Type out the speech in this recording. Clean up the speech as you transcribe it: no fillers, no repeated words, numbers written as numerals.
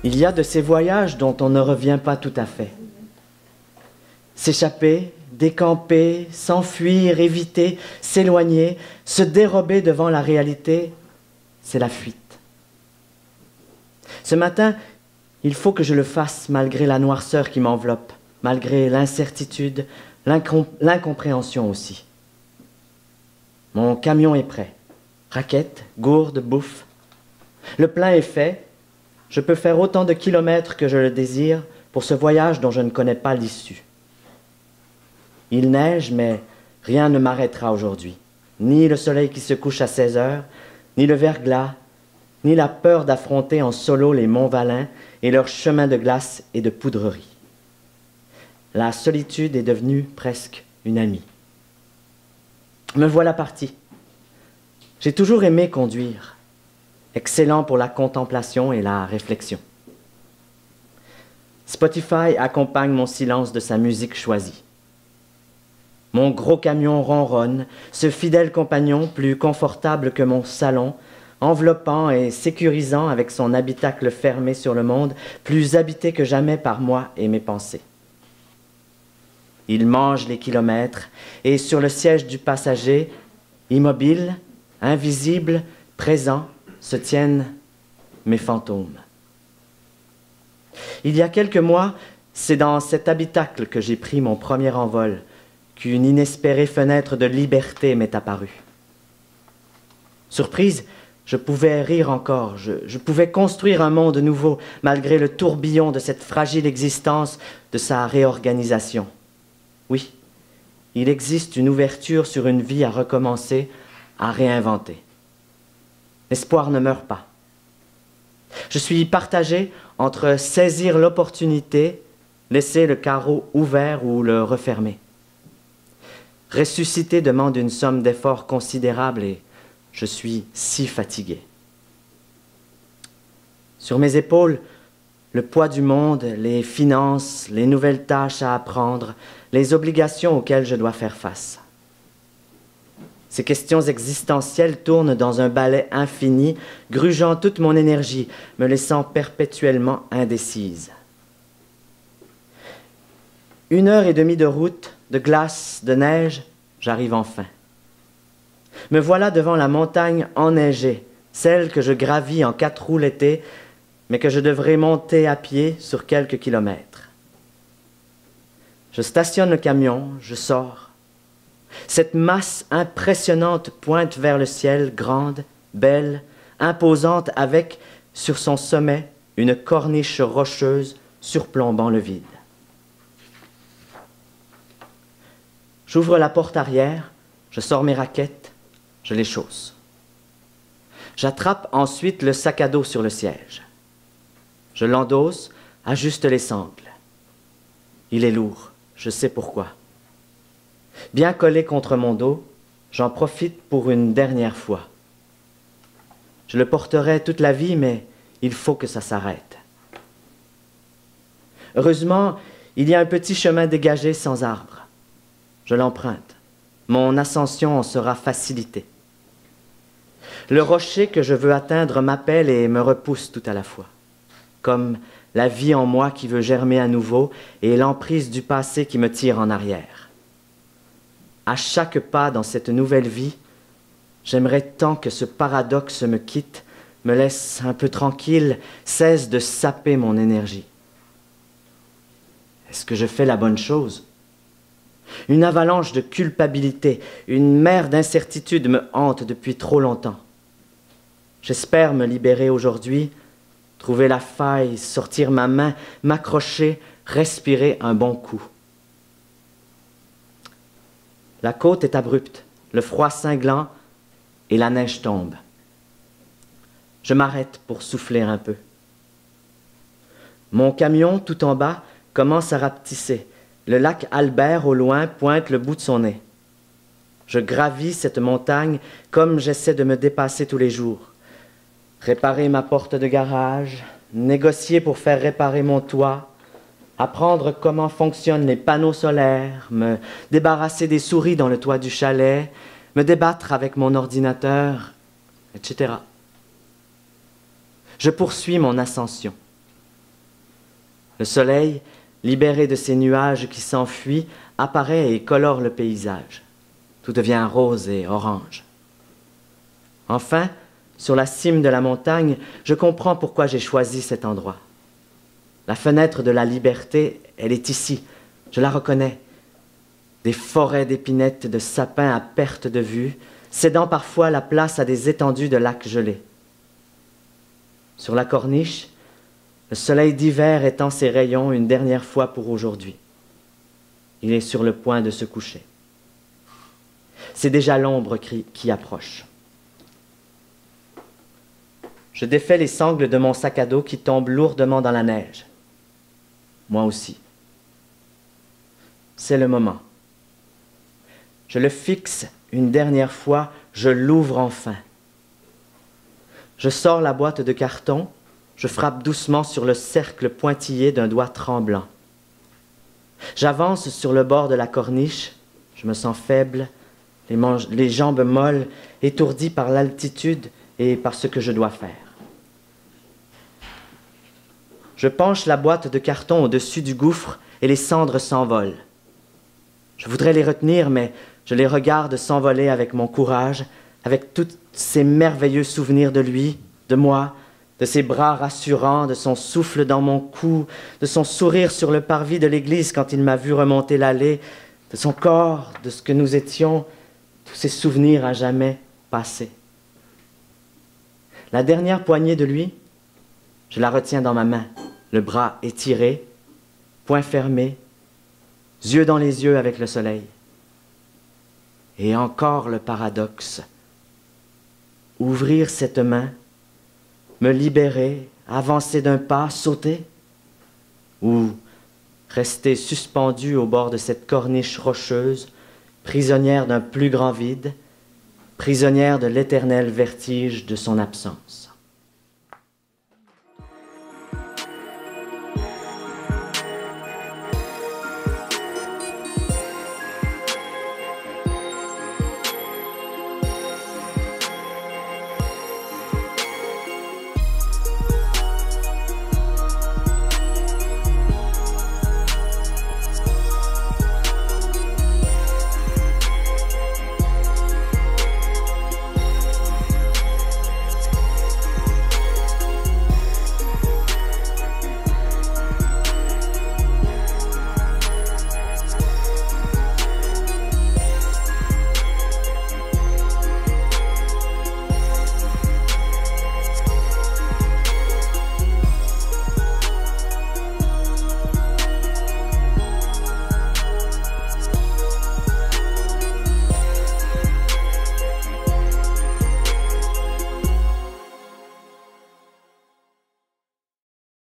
Il y a de ces voyages dont on ne revient pas tout à fait. S'échapper, décamper, s'enfuir, éviter, s'éloigner, se dérober devant la réalité, c'est la fuite. Ce matin, il faut que je le fasse malgré la noirceur qui m'enveloppe, malgré l'incertitude, l'incompréhension aussi. Mon camion est prêt. Raquettes, gourdes, bouffe. Le plein est fait. Je peux faire autant de kilomètres que je le désire pour ce voyage dont je ne connais pas l'issue. Il neige, mais rien ne m'arrêtera aujourd'hui. Ni le soleil qui se couche à 16 heures, ni le verglas, ni la peur d'affronter en solo les monts Valin et leurs chemins de glace et de poudrerie. La solitude est devenue presque une amie. Me voilà parti. J'ai toujours aimé conduire, excellent pour la contemplation et la réflexion. Spotify accompagne mon silence de sa musique choisie. Mon gros camion ronronne, ce fidèle compagnon plus confortable que mon salon, enveloppant et sécurisant avec son habitacle fermé sur le monde, plus habité que jamais par moi et mes pensées. Il mange les kilomètres et sur le siège du passager, immobile, invisible, présent, se tiennent mes fantômes. Il y a quelques mois, c'est dans cet habitacle que j'ai pris mon premier envol, qu'une inespérée fenêtre de liberté m'est apparue. Surprise, je pouvais rire encore, je pouvais construire un monde nouveau, malgré le tourbillon de cette fragile existence, de sa réorganisation. Oui, il existe une ouverture sur une vie à recommencer, à réinventer. L'espoir ne meurt pas. Je suis partagé entre saisir l'opportunité, laisser le carreau ouvert ou le refermer. Ressusciter demande une somme d'efforts considérable et je suis si fatigué. Sur mes épaules, le poids du monde, les finances, les nouvelles tâches à apprendre, les obligations auxquelles je dois faire face. Ces questions existentielles tournent dans un balai infini, grugeant toute mon énergie, me laissant perpétuellement indécise. 1h30 de route, de glace, de neige, j'arrive enfin. Me voilà devant la montagne enneigée, celle que je gravis en 4 roues l'été, mais que je devrais monter à pied sur quelques kilomètres. Je stationne le camion, je sors. Cette masse impressionnante pointe vers le ciel, grande, belle, imposante, avec, sur son sommet, une corniche rocheuse surplombant le vide. J'ouvre la porte arrière, je sors mes raquettes, je les chausse. J'attrape ensuite le sac à dos sur le siège. Je l'endosse, ajuste les sangles. Il est lourd, je sais pourquoi. Bien collé contre mon dos, j'en profite pour une dernière fois. Je le porterai toute la vie, mais il faut que ça s'arrête. Heureusement, il y a un petit chemin dégagé sans arbre. Je l'emprunte. Mon ascension en sera facilitée. Le rocher que je veux atteindre m'appelle et me repousse tout à la fois, comme la vie en moi qui veut germer à nouveau et l'emprise du passé qui me tire en arrière. À chaque pas dans cette nouvelle vie, j'aimerais tant que ce paradoxe me quitte, me laisse un peu tranquille, cesse de saper mon énergie. Est-ce que je fais la bonne chose ? Une avalanche de culpabilité, une mer d'incertitude me hante depuis trop longtemps. J'espère me libérer aujourd'hui, trouver la faille, sortir ma main, m'accrocher, respirer un bon coup. La côte est abrupte, le froid cinglant et la neige tombe. Je m'arrête pour souffler un peu. Mon camion, tout en bas, commence à rapetisser. Le lac Albert, au loin, pointe le bout de son nez. Je gravis cette montagne comme j'essaie de me dépasser tous les jours. Réparer ma porte de garage, négocier pour faire réparer mon toit, apprendre comment fonctionnent les panneaux solaires, me débarrasser des souris dans le toit du chalet, me débattre avec mon ordinateur, etc. Je poursuis mon ascension. Le soleil, libéré de ces nuages qui s'enfuient, apparaît et colore le paysage. Tout devient rose et orange. Enfin, sur la cime de la montagne, je comprends pourquoi j'ai choisi cet endroit. La fenêtre de la liberté, elle est ici, je la reconnais. Des forêts d'épinettes, de sapins à perte de vue, cédant parfois la place à des étendues de lacs gelés. Sur la corniche, le soleil d'hiver étend ses rayons une dernière fois pour aujourd'hui. Il est sur le point de se coucher. C'est déjà l'ombre qui approche. Je défais les sangles de mon sac à dos qui tombe lourdement dans la neige. Moi aussi. C'est le moment. Je le fixe une dernière fois, je l'ouvre enfin. Je sors la boîte de carton, je frappe doucement sur le cercle pointillé d'un doigt tremblant. J'avance sur le bord de la corniche, je me sens faible, les jambes molles, étourdi par l'altitude et par ce que je dois faire. Je penche la boîte de carton au-dessus du gouffre et les cendres s'envolent. Je voudrais les retenir, mais je les regarde s'envoler avec mon courage, avec tous ces merveilleux souvenirs de lui, de moi, de ses bras rassurants, de son souffle dans mon cou, de son sourire sur le parvis de l'église quand il m'a vu remonter l'allée, de son corps, de ce que nous étions, tous ces souvenirs à jamais passés. La dernière poignée de lui, je la retiens dans ma main, le bras étiré, poings fermés, yeux dans les yeux avec le soleil. Et encore le paradoxe. Ouvrir cette main, me libérer, avancer d'un pas, sauter, ou rester suspendu au bord de cette corniche rocheuse, prisonnière d'un plus grand vide, prisonnière de l'éternel vertige de son absence.